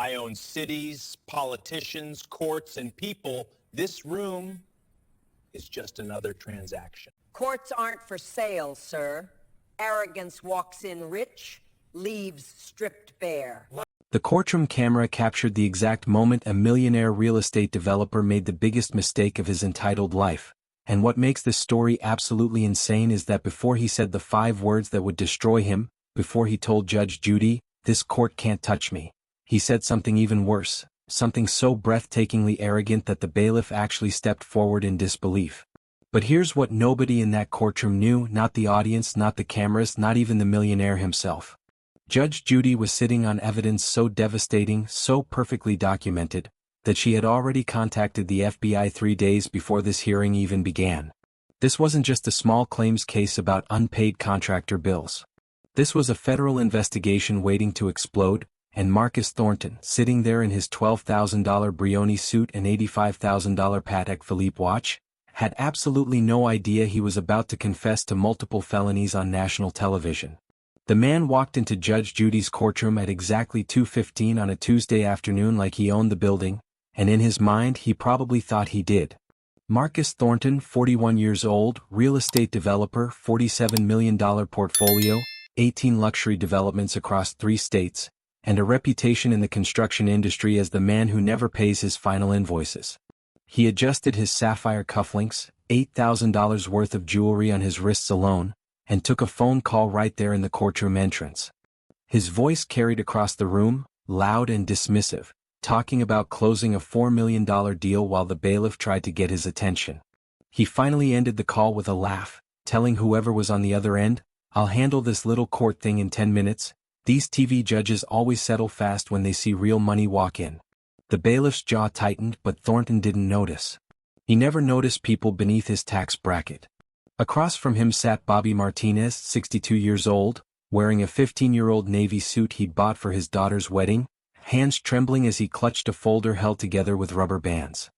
I own cities, politicians, courts, and people. This room is just another transaction. Courts aren't for sale, sir. Arrogance walks in rich, leaves stripped bare. The courtroom camera captured the exact moment a millionaire real estate developer made the biggest mistake of his entitled life. And what makes this story absolutely insane is that before he said the 5 words that would destroy him, before he told Judge Judy, "This court can't touch me," he said something even worse, something so breathtakingly arrogant that the bailiff actually stepped forward in disbelief. But here's what nobody in that courtroom knew, not the audience, not the cameras, not even the millionaire himself. Judge Judy was sitting on evidence so devastating, so perfectly documented, that she had already contacted the FBI 3 days before this hearing even began. This wasn't just a small claims case about unpaid contractor bills. This was a federal investigation waiting to explode, and Marcus Thornton, sitting there in his $12,000 Brioni suit and $85,000 Patek Philippe watch, had absolutely no idea he was about to confess to multiple felonies on national television. The man walked into Judge Judy's courtroom at exactly 2:15 on a Tuesday afternoon like he owned the building, and in his mind he probably thought he did. Marcus Thornton, 41 years old, real estate developer, $47 million portfolio, 18 luxury developments across 3 states, and a reputation in the construction industry as the man who never pays his final invoices. He adjusted his sapphire cufflinks, $8,000 worth of jewelry on his wrists alone, and took a phone call right there in the courtroom entrance. His voice carried across the room, loud and dismissive, talking about closing a $4 million deal while the bailiff tried to get his attention. He finally ended the call with a laugh, telling whoever was on the other end, "I'll handle this little court thing in 10 minutes. These TV judges always settle fast when they see real money walk in." The bailiff's jaw tightened, but Thornton didn't notice. He never noticed people beneath his tax bracket. Across from him sat Bobby Martinez, 62 years old, wearing a 15-year-old navy suit he'd bought for his daughter's wedding, hands trembling as he clutched a folder held together with rubber bands.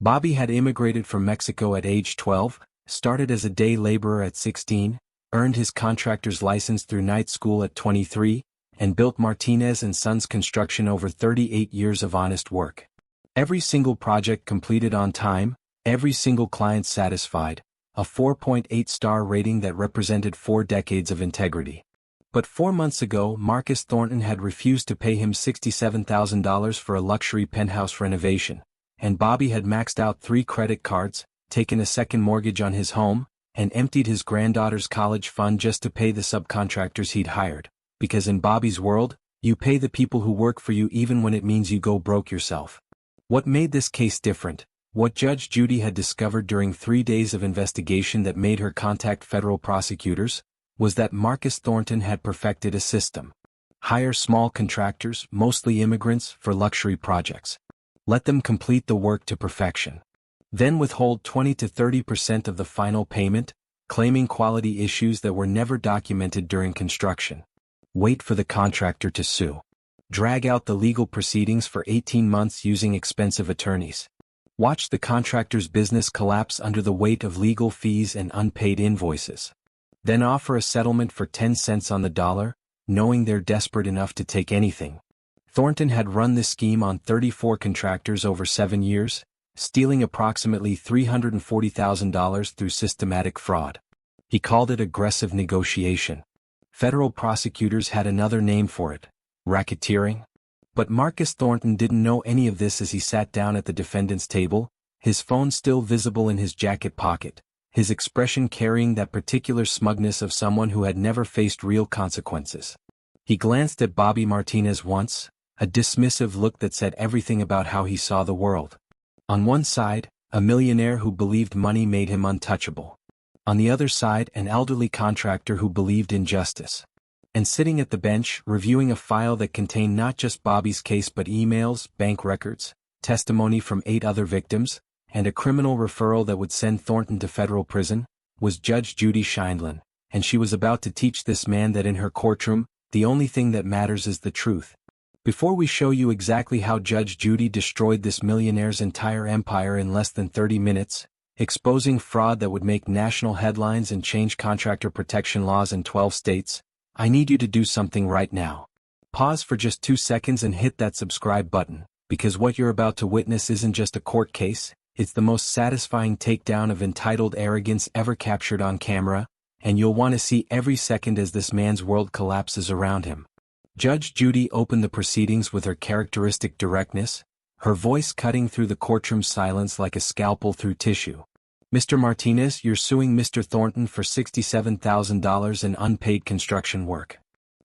Bobby had immigrated from Mexico at age 12, started as a day laborer at 16, earned his contractor's license through night school at 23, and built Martinez and Sons Construction over 38 years of honest work. Every single project completed on time, every single client satisfied, a 4.8-star rating that represented 4 decades of integrity. But 4 months ago, Marcus Thornton had refused to pay him $67,000 for a luxury penthouse renovation, and Bobby had maxed out 3 credit cards, taken a second mortgage on his home, and emptied his granddaughter's college fund just to pay the subcontractors he'd hired. Because in Bobby's world, you pay the people who work for you even when it means you go broke yourself. What made this case different, what Judge Judy had discovered during 3 days of investigation that made her contact federal prosecutors, was that Marcus Thornton had perfected a system. Hire small contractors, mostly immigrants, for luxury projects. Let them complete the work to perfection. Then withhold 20 to 30% of the final payment, claiming quality issues that were never documented during construction. Wait for the contractor to sue. Drag out the legal proceedings for 18 months using expensive attorneys. Watch the contractor's business collapse under the weight of legal fees and unpaid invoices. Then offer a settlement for 10 cents on the dollar, knowing they're desperate enough to take anything. Thornton had run this scheme on 34 contractors over 7 years, stealing approximately $340,000 through systematic fraud. He called it aggressive negotiation. Federal prosecutors had another name for it: racketeering. But Marcus Thornton didn't know any of this as he sat down at the defendant's table, his phone still visible in his jacket pocket, his expression carrying that particular smugness of someone who had never faced real consequences. He glanced at Bobby Martinez once, a dismissive look that said everything about how he saw the world. On one side, a millionaire who believed money made him untouchable. On the other side, an elderly contractor who believed in justice. And sitting at the bench, reviewing a file that contained not just Bobby's case but emails, bank records, testimony from 8 other victims, and a criminal referral that would send Thornton to federal prison, was Judge Judy Scheindlin, and she was about to teach this man that in her courtroom, the only thing that matters is the truth. Before we show you exactly how Judge Judy destroyed this millionaire's entire empire in less than 30 minutes, exposing fraud that would make national headlines and change contractor protection laws in 12 states, I need you to do something right now. Pause for just 2 seconds and hit that subscribe button, because what you're about to witness isn't just a court case, it's the most satisfying takedown of entitled arrogance ever captured on camera, and you'll want to see every second as this man's world collapses around him. Judge Judy opened the proceedings with her characteristic directness, her voice cutting through the courtroom silence like a scalpel through tissue. Mr. Martinez, you're suing Mr. Thornton for $67,000 in unpaid construction work.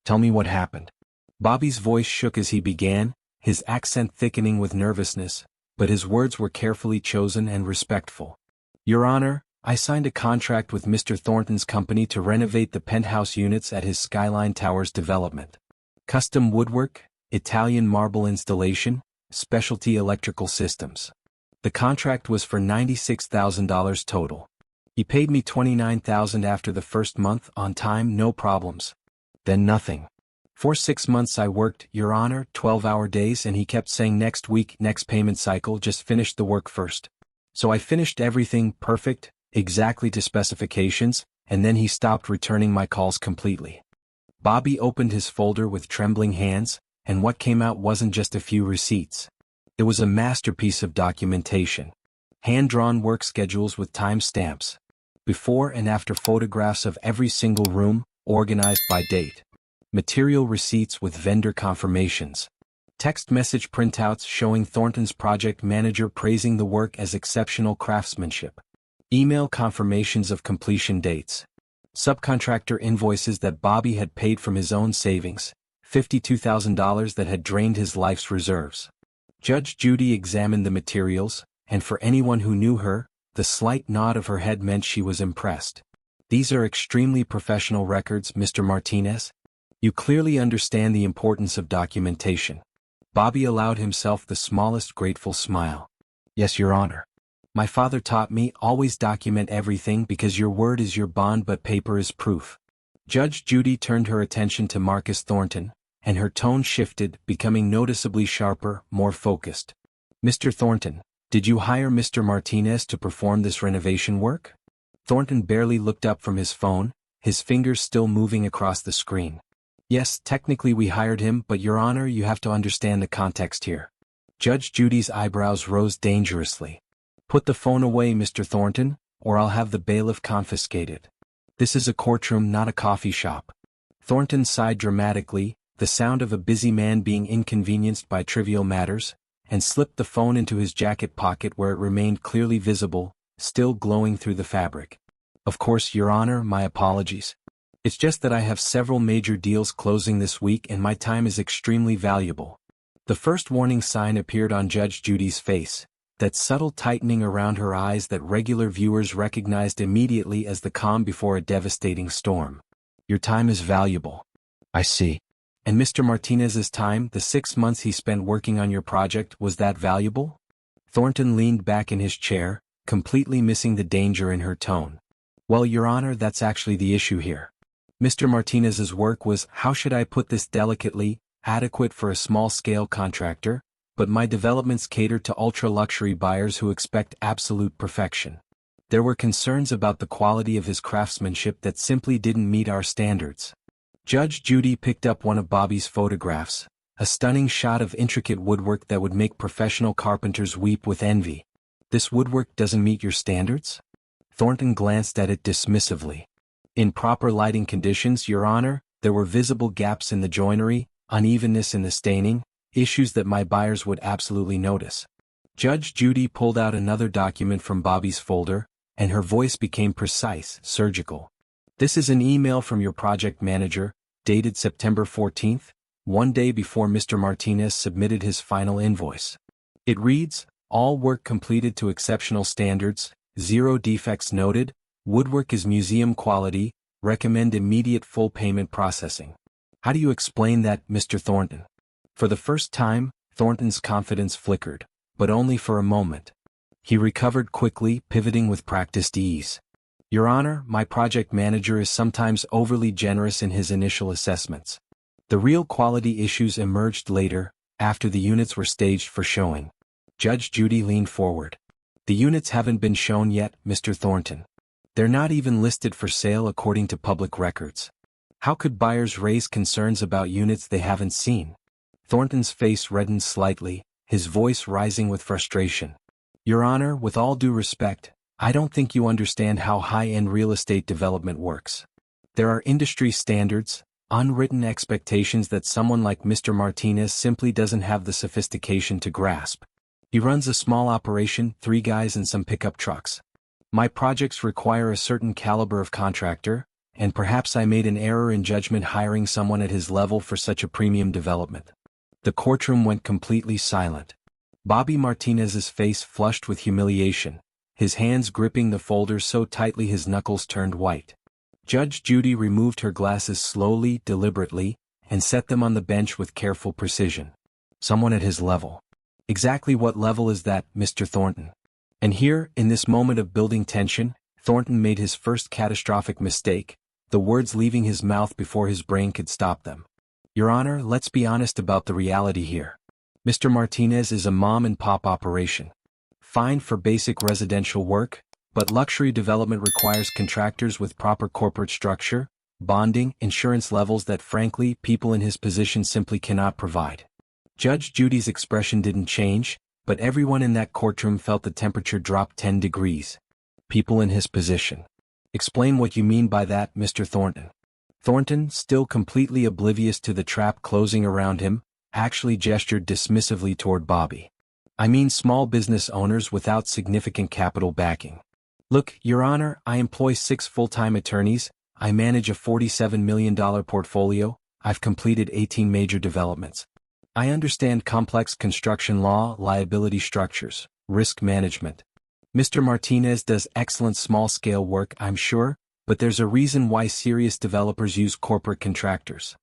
Tell me what happened. Bobby's voice shook as he began, his accent thickening with nervousness, but his words were carefully chosen and respectful. Your Honor, I signed a contract with Mr. Thornton's company to renovate the penthouse units at his Skyline Towers development. Custom woodwork, Italian marble installation, specialty electrical systems. The contract was for $96,000 total. He paid me $29,000 after the first month, on time, no problems. Then nothing. For 6 months I worked, Your Honor, 12-hour days, and he kept saying next week, next payment cycle, just finish the work first. So I finished everything perfect, exactly to specifications, and then he stopped returning my calls completely. Bobby opened his folder with trembling hands, and what came out wasn't just a few receipts. It was a masterpiece of documentation. Hand-drawn work schedules with time stamps. Before and after photographs of every single room, organized by date. Material receipts with vendor confirmations. Text message printouts showing Thornton's project manager praising the work as exceptional craftsmanship. Email confirmations of completion dates. Subcontractor invoices that Bobby had paid from his own savings, $52,000 that had drained his life's reserves. Judge Judy examined the materials, and for anyone who knew her, the slight nod of her head meant she was impressed. These are extremely professional records, Mr. Martinez. You clearly understand the importance of documentation. Bobby allowed himself the smallest grateful smile. Yes, Your Honor. My father taught me, always document everything because your word is your bond but paper is proof. Judge Judy turned her attention to Marcus Thornton, and her tone shifted, becoming noticeably sharper, more focused. Mr. Thornton, did you hire Mr. Martinez to perform this renovation work? Thornton barely looked up from his phone, his fingers still moving across the screen. Yes, technically we hired him, but Your Honor, you have to understand the context here. Judge Judy's eyebrows rose dangerously. Put the phone away, Mr. Thornton, or I'll have the bailiff confiscate it. This is a courtroom, not a coffee shop. Thornton sighed dramatically, the sound of a busy man being inconvenienced by trivial matters, and slipped the phone into his jacket pocket where it remained clearly visible, still glowing through the fabric. Of course, Your Honor, my apologies. It's just that I have several major deals closing this week and my time is extremely valuable. The first warning sign appeared on Judge Judy's face, that subtle tightening around her eyes that regular viewers recognized immediately as the calm before a devastating storm. Your time is valuable. I see. And Mr. Martinez's time, the 6 months he spent working on your project, was that valuable? Thornton leaned back in his chair, completely missing the danger in her tone. Well, Your Honor, that's actually the issue here. Mr. Martinez's work was, how should I put this delicately, adequate for a small-scale contractor, but my developments cater to ultra-luxury buyers who expect absolute perfection. There were concerns about the quality of his craftsmanship that simply didn't meet our standards. Judge Judy picked up one of Bobby's photographs, a stunning shot of intricate woodwork that would make professional carpenters weep with envy. This woodwork doesn't meet your standards? Thornton glanced at it dismissively. In proper lighting conditions, Your Honor, there were visible gaps in the joinery, unevenness in the staining, issues that my buyers would absolutely notice. Judge Judy pulled out another document from Bobby's folder, and her voice became precise, surgical. This is an email from your project manager, dated September 14th, one day before Mr. Martinez submitted his final invoice. It reads, all work completed to exceptional standards, 0 defects noted, woodwork is museum quality, recommend immediate full payment processing. How do you explain that, Mr. Thornton? For the first time, Thornton's confidence flickered, but only for a moment. He recovered quickly, pivoting with practiced ease. Your Honor, my project manager is sometimes overly generous in his initial assessments. The real quality issues emerged later, after the units were staged for showing. Judge Judy leaned forward. The units haven't been shown yet, Mr. Thornton. They're not even listed for sale according to public records. How could buyers raise concerns about units they haven't seen? Thornton's face reddened slightly, his voice rising with frustration. Your Honor, with all due respect, I don't think you understand how high-end real estate development works. There are industry standards, unwritten expectations that someone like Mr. Martinez simply doesn't have the sophistication to grasp. He runs a small operation, 3 guys and some pickup trucks. My projects require a certain caliber of contractor, and perhaps I made an error in judgment hiring someone at his level for such a premium development. The courtroom went completely silent. Bobby Martinez's face flushed with humiliation, his hands gripping the folder so tightly his knuckles turned white. Judge Judy removed her glasses slowly, deliberately, and set them on the bench with careful precision. Someone at his level. Exactly what level is that, Mr. Thornton? And here, in this moment of building tension, Thornton made his first catastrophic mistake, the words leaving his mouth before his brain could stop them. Your Honor, let's be honest about the reality here. Mr. Martinez is a mom-and-pop operation. Fine for basic residential work, but luxury development requires contractors with proper corporate structure, bonding, insurance levels that frankly people in his position simply cannot provide. Judge Judy's expression didn't change, but everyone in that courtroom felt the temperature drop 10 degrees. People in his position. Explain what you mean by that, Mr. Thornton. Thornton, still completely oblivious to the trap closing around him, actually gestured dismissively toward Bobby. I mean small business owners without significant capital backing. Look, Your Honor, I employ 6 full-time attorneys, I manage a $47 million portfolio, I've completed 18 major developments. I understand complex construction law, liability structures, risk management. Mr. Martinez does excellent small-scale work, I'm sure, but there's a reason why serious developers use corporate contractors.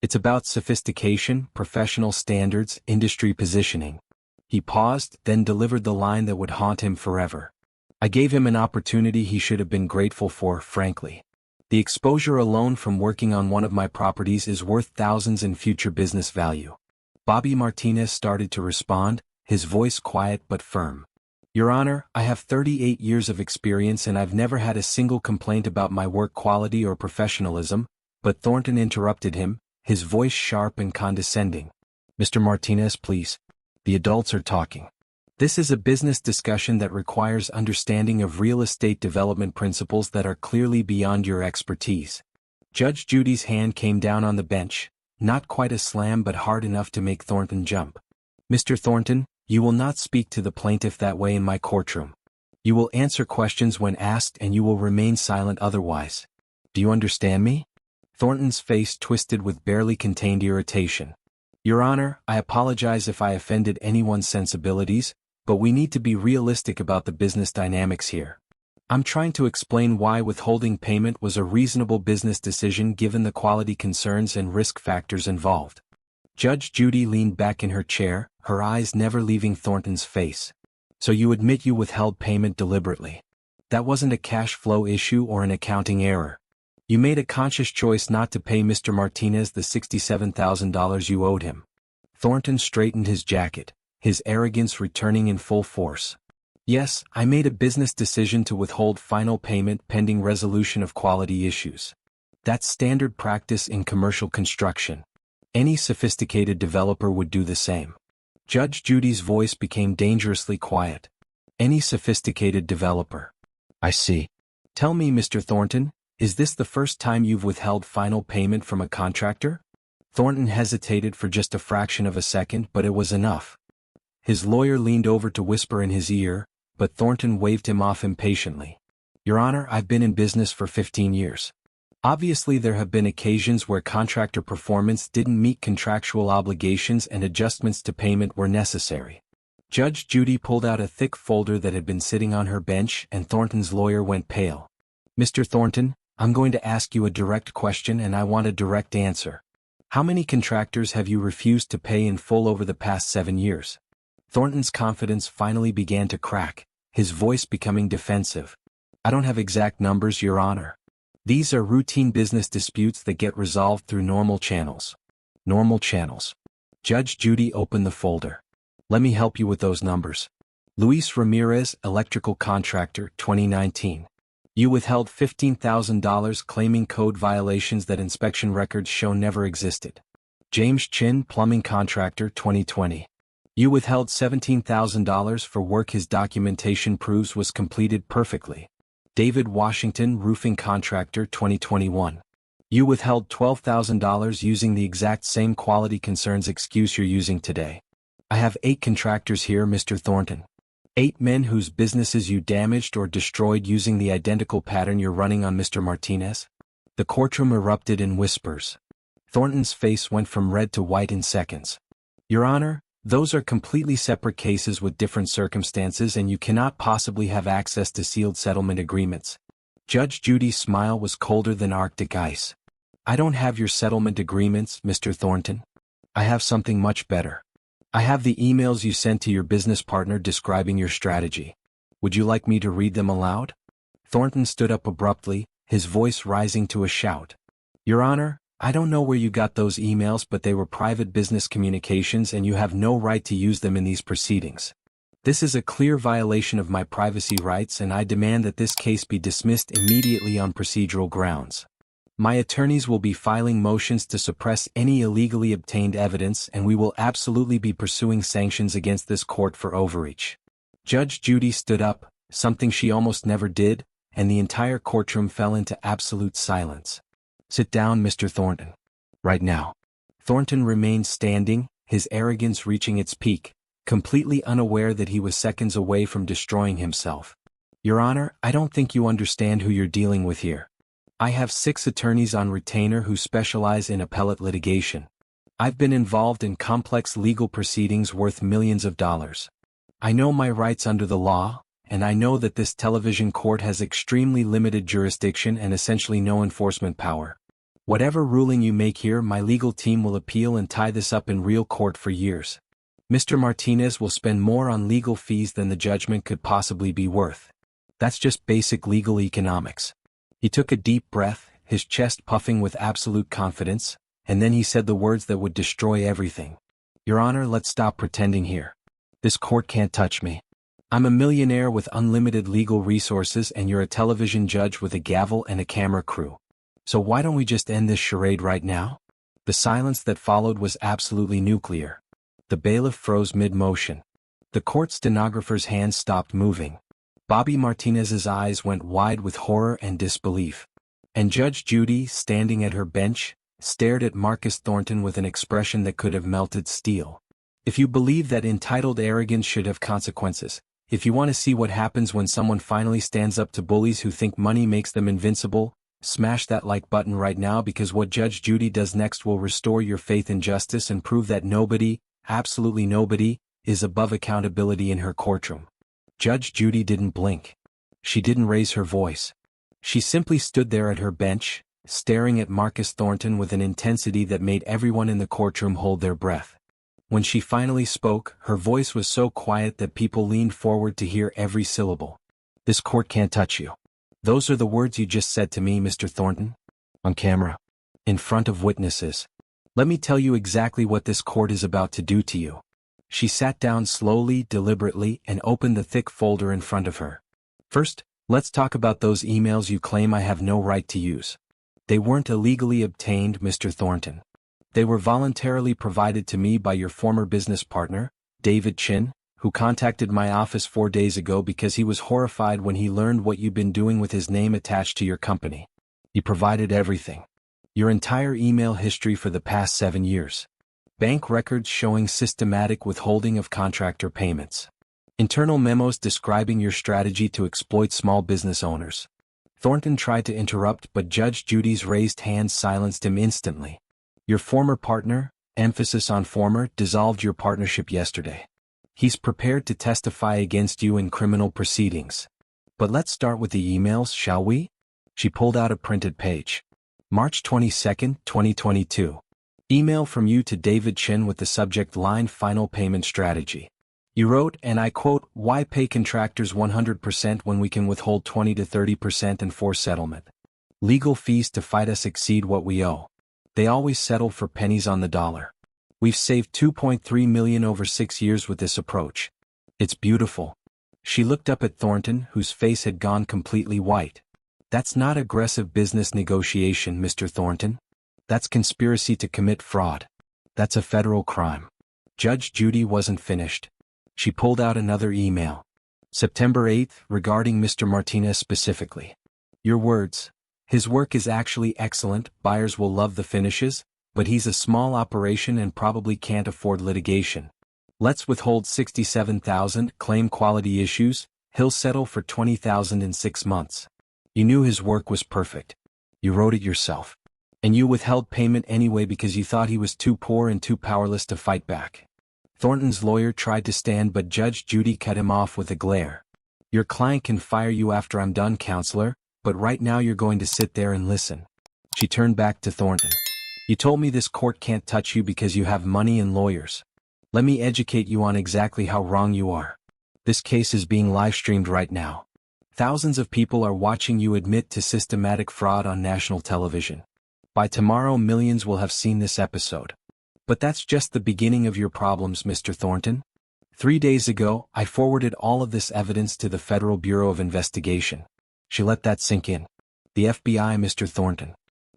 It's about sophistication, professional standards, industry positioning. He paused, then delivered the line that would haunt him forever. I gave him an opportunity he should have been grateful for, frankly. The exposure alone from working on one of my properties is worth thousands in future business value. Bobby Martinez started to respond, his voice quiet but firm. Your Honor, I have 38 years of experience and I've never had a single complaint about my work quality or professionalism, but Thornton interrupted him, his voice sharp and condescending. Mr. Martinez, please. The adults are talking. This is a business discussion that requires understanding of real estate development principles that are clearly beyond your expertise. Judge Judy's hand came down on the bench, not quite a slam but hard enough to make Thornton jump. Mr. Thornton, you will not speak to the plaintiff that way in my courtroom. You will answer questions when asked and you will remain silent otherwise. Do you understand me? Thornton's face twisted with barely contained irritation. Your Honor, I apologize if I offended anyone's sensibilities, but we need to be realistic about the business dynamics here. I'm trying to explain why withholding payment was a reasonable business decision given the quality concerns and risk factors involved. Judge Judy leaned back in her chair, her eyes never leaving Thornton's face. So you admit you withheld payment deliberately. That wasn't a cash flow issue or an accounting error. You made a conscious choice not to pay Mr. Martinez the $67,000 you owed him. Thornton straightened his jacket, his arrogance returning in full force. Yes, I made a business decision to withhold final payment pending resolution of quality issues. That's standard practice in commercial construction. Any sophisticated developer would do the same. Judge Judy's voice became dangerously quiet. Any sophisticated developer. I see. Tell me, Mr. Thornton, is this the first time you've withheld final payment from a contractor? Thornton hesitated for just a fraction of a second, but it was enough. His lawyer leaned over to whisper in his ear, but Thornton waved him off impatiently. Your Honor, I've been in business for 15 years. Obviously there have been occasions where contractor performance didn't meet contractual obligations and adjustments to payment were necessary. Judge Judy pulled out a thick folder that had been sitting on her bench and Thornton's lawyer went pale. Mr. Thornton, I'm going to ask you a direct question and I want a direct answer. How many contractors have you refused to pay in full over the past 7 years? Thornton's confidence finally began to crack, his voice becoming defensive. I don't have exact numbers, Your Honor. These are routine business disputes that get resolved through normal channels. Normal channels. Judge Judy opened the folder. Let me help you with those numbers. Luis Ramirez, electrical contractor, 2019. You withheld $15,000 claiming code violations that inspection records show never existed. James Chin, plumbing contractor, 2020. You withheld $17,000 for work his documentation proves was completed perfectly. David Washington, roofing contractor, 2021. You withheld $12,000 using the exact same quality concerns excuse you're using today. I have 8 contractors here, Mr. Thornton. 8 men whose businesses you damaged or destroyed using the identical pattern you're running on Mr. Martinez. The courtroom erupted in whispers. Thornton's face went from red to white in seconds. Your Honor, those are completely separate cases with different circumstances and you cannot possibly have access to sealed settlement agreements. Judge Judy's smile was colder than Arctic ice. I don't have your settlement agreements, Mr. Thornton. I have something much better. I have the emails you sent to your business partner describing your strategy. Would you like me to read them aloud? Thornton stood up abruptly, his voice rising to a shout. Your Honor, I don't know where you got those emails, but they were private business communications and you have no right to use them in these proceedings. This is a clear violation of my privacy rights and I demand that this case be dismissed immediately on procedural grounds. My attorneys will be filing motions to suppress any illegally obtained evidence and we will absolutely be pursuing sanctions against this court for overreach. Judge Judy stood up, something she almost never did, and the entire courtroom fell into absolute silence. Sit down, Mr. Thornton. Right now. Thornton remained standing, his arrogance reaching its peak, completely unaware that he was seconds away from destroying himself. Your Honor, I don't think you understand who you're dealing with here. I have 6 attorneys on retainer who specialize in appellate litigation. I've been involved in complex legal proceedings worth millions of dollars. I know my rights under the law, and I know that this television court has extremely limited jurisdiction and essentially no enforcement power. Whatever ruling you make here, my legal team will appeal and tie this up in real court for years. Mr. Martinez will spend more on legal fees than the judgment could possibly be worth. That's just basic legal economics. He took a deep breath, his chest puffing with absolute confidence, and then he said the words that would destroy everything. Your Honor, let's stop pretending here. This court can't touch me. I'm a millionaire with unlimited legal resources and you're a television judge with a gavel and a camera crew. So why don't we just end this charade right now? The silence that followed was absolutely nuclear. The bailiff froze mid-motion. The court stenographer's hands stopped moving. Bobby Martinez's eyes went wide with horror and disbelief. And Judge Judy, standing at her bench, stared at Marcus Thornton with an expression that could have melted steel. If you believe that entitled arrogance should have consequences, if you want to see what happens when someone finally stands up to bullies who think money makes them invincible, smash that like button right now because what Judge Judy does next will restore your faith in justice and prove that nobody, absolutely nobody, is above accountability in her courtroom. Judge Judy didn't blink. She didn't raise her voice. She simply stood there at her bench, staring at Marcus Thornton with an intensity that made everyone in the courtroom hold their breath. When she finally spoke, her voice was so quiet that people leaned forward to hear every syllable. This court can't touch you. Those are the words you just said to me, Mr. Thornton. On camera. In front of witnesses. Let me tell you exactly what this court is about to do to you. She sat down slowly, deliberately, and opened the thick folder in front of her. First, let's talk about those emails you claim I have no right to use. They weren't illegally obtained, Mr. Thornton. They were voluntarily provided to me by your former business partner, David Chin, who contacted my office 4 days ago because he was horrified when he learned what you've been doing with his name attached to your company. He provided everything. Your entire email history for the past 7 years. Bank records showing systematic withholding of contractor payments. Internal memos describing your strategy to exploit small business owners. Thornton tried to interrupt, but Judge Judy's raised hand silenced him instantly. Your former partner, emphasis on former, dissolved your partnership yesterday. He's prepared to testify against you in criminal proceedings. But let's start with the emails, shall we? She pulled out a printed page. March 22, 2022. Email from you to David Chin with the subject line Final Payment Strategy. You wrote, and I quote, "Why pay contractors 100% when we can withhold 20 to 30% and force settlement? Legal fees to fight us exceed what we owe. They always settle for pennies on the dollar. We've saved $2.3 million over 6 years with this approach. It's beautiful." She looked up at Thornton, whose face had gone completely white. That's not aggressive business negotiation, Mr. Thornton. That's conspiracy to commit fraud. That's a federal crime. Judge Judy wasn't finished. She pulled out another email. September 8th, regarding Mr. Martinez specifically. Your words. His work is actually excellent, buyers will love the finishes, but he's a small operation and probably can't afford litigation. Let's withhold $67,000, claim quality issues, he'll settle for $20,000 in 6 months. You knew his work was perfect. You wrote it yourself. And you withheld payment anyway because you thought he was too poor and too powerless to fight back. Thornton's lawyer tried to stand, but Judge Judy cut him off with a glare. Your client can fire you after I'm done, counselor, but right now you're going to sit there and listen. She turned back to Thornton. You told me this court can't touch you because you have money and lawyers. Let me educate you on exactly how wrong you are. This case is being live-streamed right now. Thousands of people are watching you admit to systematic fraud on national television. By tomorrow, millions will have seen this episode. But that's just the beginning of your problems, Mr. Thornton. 3 days ago, I forwarded all of this evidence to the Federal Bureau of Investigation. She let that sink in. The FBI, Mr. Thornton.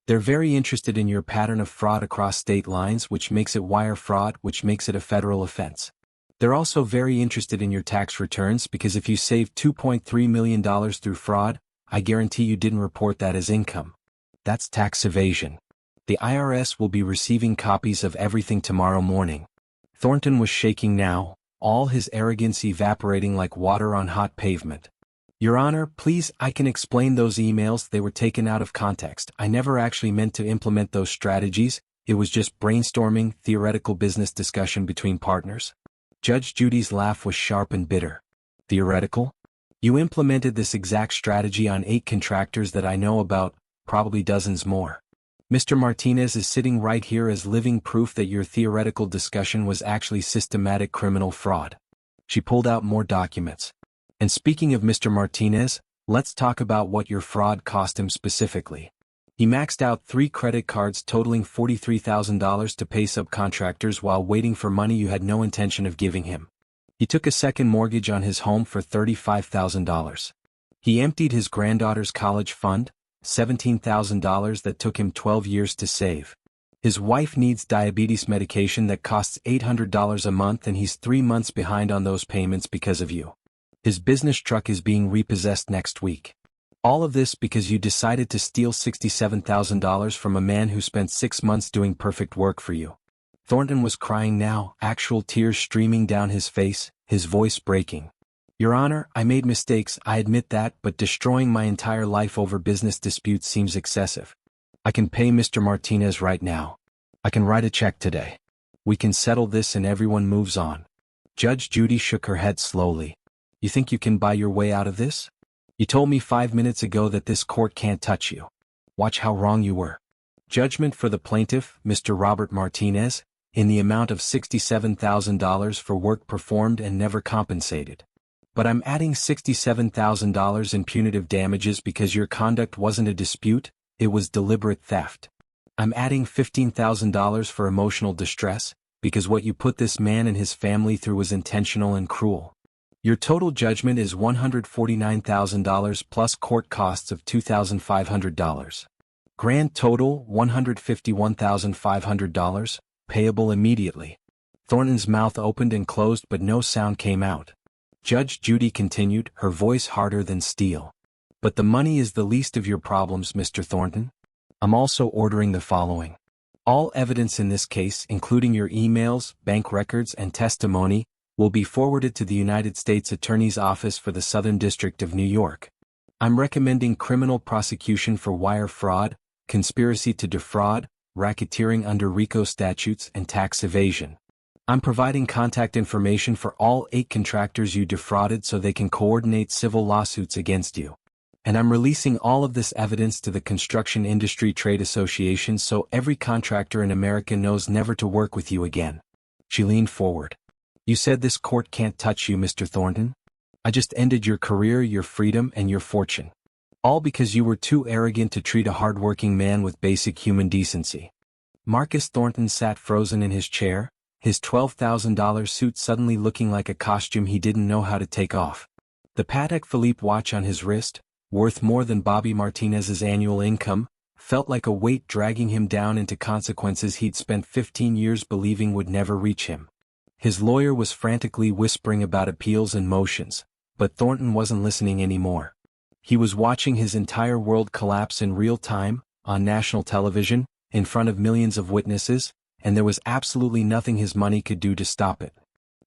They're very interested in your pattern of fraud across state lines, which makes it wire fraud, which makes it a federal offense. They're also very interested in your tax returns because if you saved $2.3 million through fraud, I guarantee you didn't report that as income. That's tax evasion. The IRS will be receiving copies of everything tomorrow morning. Thornton was shaking now, all his arrogance evaporating like water on hot pavement. Your Honor, please, I can explain those emails. They were taken out of context. I never actually meant to implement those strategies. It was just brainstorming, theoretical business discussion between partners. Judge Judy's laugh was sharp and bitter. Theoretical? You implemented this exact strategy on 8 contractors that I know about, probably dozens more. Mr. Martinez is sitting right here as living proof that your theoretical discussion was actually systematic criminal fraud. She pulled out more documents. And speaking of Mr. Martinez, let's talk about what your fraud cost him specifically. He maxed out 3 credit cards totaling $43,000 to pay subcontractors while waiting for money you had no intention of giving him. He took a second mortgage on his home for $35,000. He emptied his granddaughter's college fund, $17,000 that took him 12 years to save. His wife needs diabetes medication that costs $800 a month and he's 3 months behind on those payments because of you. His business truck is being repossessed next week. All of this because you decided to steal $67,000 from a man who spent 6 months doing perfect work for you. Thornton was crying now, actual tears streaming down his face, his voice breaking. Your Honor, I made mistakes, I admit that, but destroying my entire life over business disputes seems excessive. I can pay Mr. Martinez right now. I can write a check today. We can settle this and everyone moves on. Judge Judy shook her head slowly. You think you can buy your way out of this? You told me 5 minutes ago that this court can't touch you. Watch how wrong you were. Judgment for the plaintiff, Mr. Robert Martinez, in the amount of $67,000 for work performed and never compensated. But I'm adding $67,000 in punitive damages because your conduct wasn't a dispute, it was deliberate theft. I'm adding $15,000 for emotional distress, because what you put this man and his family through was intentional and cruel. Your total judgment is $149,000 plus court costs of $2,500. Grand total $151,500, payable immediately. Thornton's mouth opened and closed but no sound came out. Judge Judy continued, her voice harder than steel. But the money is the least of your problems, Mr. Thornton. I'm also ordering the following. All evidence in this case, including your emails, bank records, and testimony, will be forwarded to the United States Attorney's Office for the Southern District of New York. I'm recommending criminal prosecution for wire fraud, conspiracy to defraud, racketeering under RICO statutes, and tax evasion. I'm providing contact information for all 8 contractors you defrauded so they can coordinate civil lawsuits against you. And I'm releasing all of this evidence to the Construction Industry Trade Association so every contractor in America knows never to work with you again. She leaned forward. You said this court can't touch you, Mr. Thornton. I just ended your career, your freedom, and your fortune. All because you were too arrogant to treat a hard-working man with basic human decency. Marcus Thornton sat frozen in his chair, his $12,000 suit suddenly looking like a costume he didn't know how to take off. The Patek Philippe watch on his wrist, worth more than Bobby Martinez's annual income, felt like a weight dragging him down into consequences he'd spent 15 years believing would never reach him. His lawyer was frantically whispering about appeals and motions, but Thornton wasn't listening anymore. He was watching his entire world collapse in real time, on national television, in front of millions of witnesses, and there was absolutely nothing his money could do to stop it.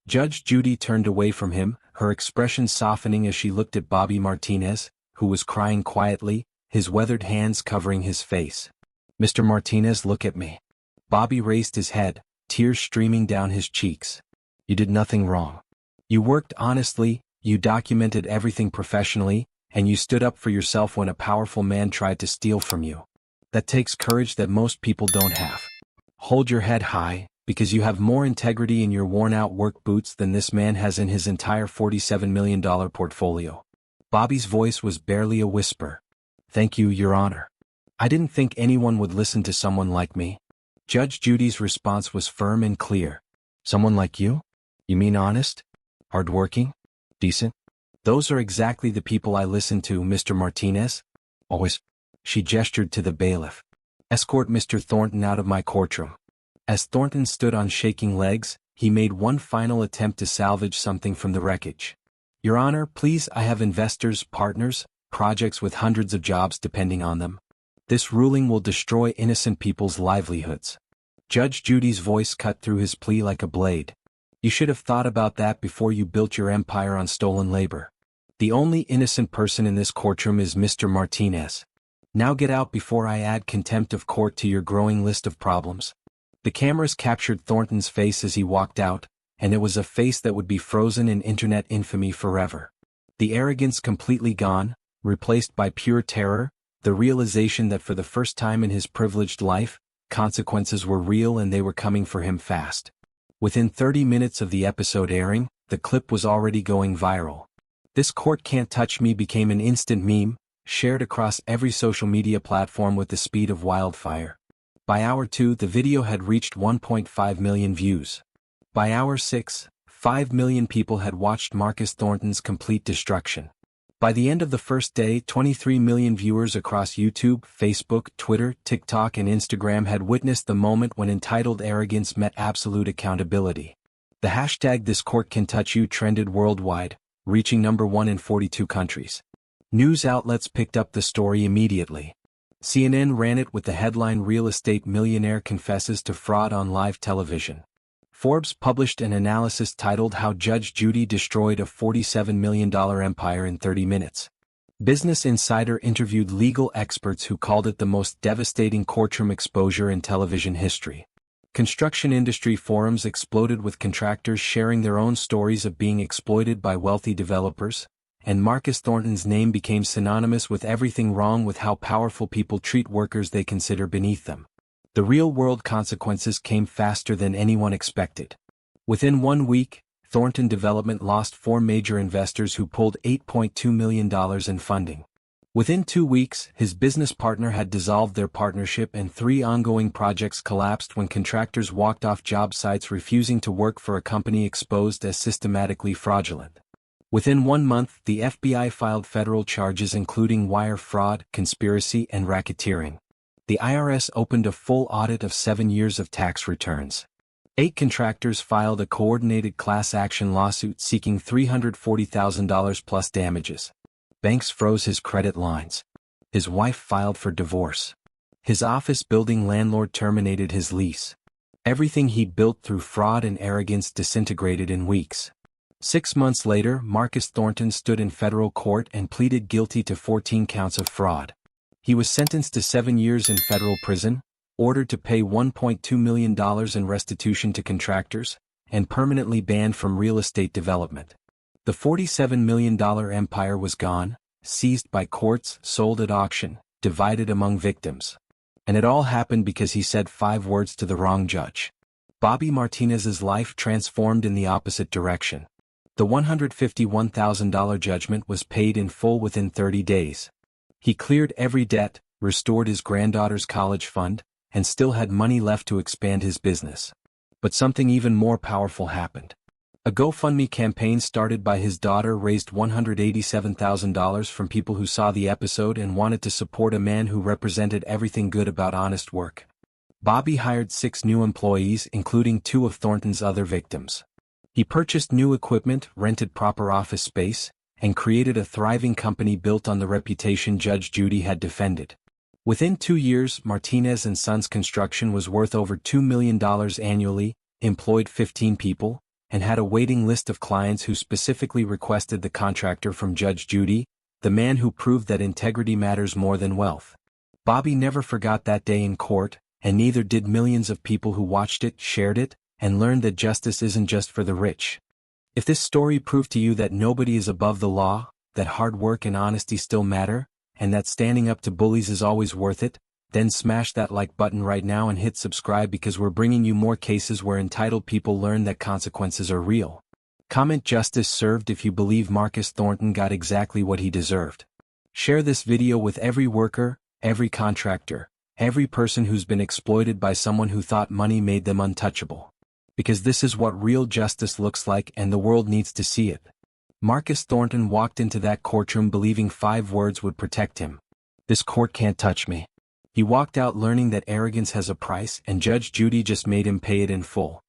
Judge Judy turned away from him, her expression softening as she looked at Bobby Martinez, who was crying quietly, his weathered hands covering his face. "Mr. Martinez, look at me." Bobby raised his head, tears streaming down his cheeks. "You did nothing wrong. You worked honestly, you documented everything professionally, and you stood up for yourself when a powerful man tried to steal from you. That takes courage that most people don't have. Hold your head high, because you have more integrity in your worn-out work boots than this man has in his entire $47 million portfolio." Bobby's voice was barely a whisper. "Thank you, Your Honor. I didn't think anyone would listen to someone like me." Judge Judy's response was firm and clear. "Someone like you? You mean honest? Hardworking? Decent? Those are exactly the people I listen to, Mr. Martinez. Always." She gestured to the bailiff. "Escort Mr. Thornton out of my courtroom." As Thornton stood on shaking legs, he made one final attempt to salvage something from the wreckage. "Your Honor, please, I have investors, partners, projects with hundreds of jobs depending on them. This ruling will destroy innocent people's livelihoods." Judge Judy's voice cut through his plea like a blade. "You should have thought about that before you built your empire on stolen labor. The only innocent person in this courtroom is Mr. Martinez. Now get out before I add contempt of court to your growing list of problems." The cameras captured Thornton's face as he walked out, and it was a face that would be frozen in internet infamy forever. The arrogance completely gone, replaced by pure terror, the realization that for the first time in his privileged life, consequences were real and they were coming for him fast. Within 30 minutes of the episode airing, the clip was already going viral. "This court can't touch me" became an instant meme, shared across every social media platform with the speed of wildfire. By hour 2, the video had reached 1.5 million views. By hour 6, 5 million people had watched Marcus Thornton's complete destruction. By the end of the first day, 23 million viewers across YouTube, Facebook, Twitter, TikTok and Instagram had witnessed the moment when entitled arrogance met absolute accountability. The hashtag #ThisCourtCanTouchYou trended worldwide, reaching #1 in 42 countries. News outlets picked up the story immediately. CNN ran it with the headline "Real Estate Millionaire Confesses to Fraud on Live Television." Forbes published an analysis titled "How Judge Judy Destroyed a $47 million Empire in 30 Minutes." Business Insider interviewed legal experts who called it the most devastating courtroom exposure in television history. Construction industry forums exploded with contractors sharing their own stories of being exploited by wealthy developers, and Marcus Thornton's name became synonymous with everything wrong with how powerful people treat workers they consider beneath them. The real-world consequences came faster than anyone expected. Within 1 week, Thornton Development lost 4 major investors who pulled $8.2 million in funding. Within 2 weeks, his business partner had dissolved their partnership and 3 ongoing projects collapsed when contractors walked off job sites refusing to work for a company exposed as systematically fraudulent. Within 1 month, the FBI filed federal charges including wire fraud, conspiracy, and racketeering. The IRS opened a full audit of 7 years of tax returns. 8 contractors filed a coordinated class action lawsuit seeking $340,000 plus damages. Banks froze his credit lines. His wife filed for divorce. His office building landlord terminated his lease. Everything he'd built through fraud and arrogance disintegrated in weeks. 6 months later, Marcus Thornton stood in federal court and pleaded guilty to 14 counts of fraud. He was sentenced to 7 years in federal prison, ordered to pay $1.2 million in restitution to contractors, and permanently banned from real estate development. The $47 million empire was gone, seized by courts, sold at auction, divided among victims. And it all happened because he said 5 words to the wrong judge. Bobby Martinez's life transformed in the opposite direction. The $151,000 judgment was paid in full within 30 days. He cleared every debt, restored his granddaughter's college fund, and still had money left to expand his business. But something even more powerful happened. A GoFundMe campaign started by his daughter raised $187,000 from people who saw the episode and wanted to support a man who represented everything good about honest work. Bobby hired 6 new employees, including 2 of Thornton's other victims. He purchased new equipment, rented proper office space, and created a thriving company built on the reputation Judge Judy had defended. Within 2 years, Martinez & Sons Construction was worth over $2 million annually, employed 15 people, and had a waiting list of clients who specifically requested the contractor from Judge Judy, the man who proved that integrity matters more than wealth. Bobby never forgot that day in court, and neither did millions of people who watched it, shared it, and learned that justice isn't just for the rich. If this story proved to you that nobody is above the law, that hard work and honesty still matter, and that standing up to bullies is always worth it, then smash that like button right now and hit subscribe, because we're bringing you more cases where entitled people learn that consequences are real. Comment justice served if you believe Marcus Thornton got exactly what he deserved. Share this video with every worker, every contractor, every person who's been exploited by someone who thought money made them untouchable. Because this is what real justice looks like, and the world needs to see it. Marcus Thornton walked into that courtroom believing 5 words would protect him. This court can't touch me. He walked out learning that arrogance has a price, and Judge Judy just made him pay it in full.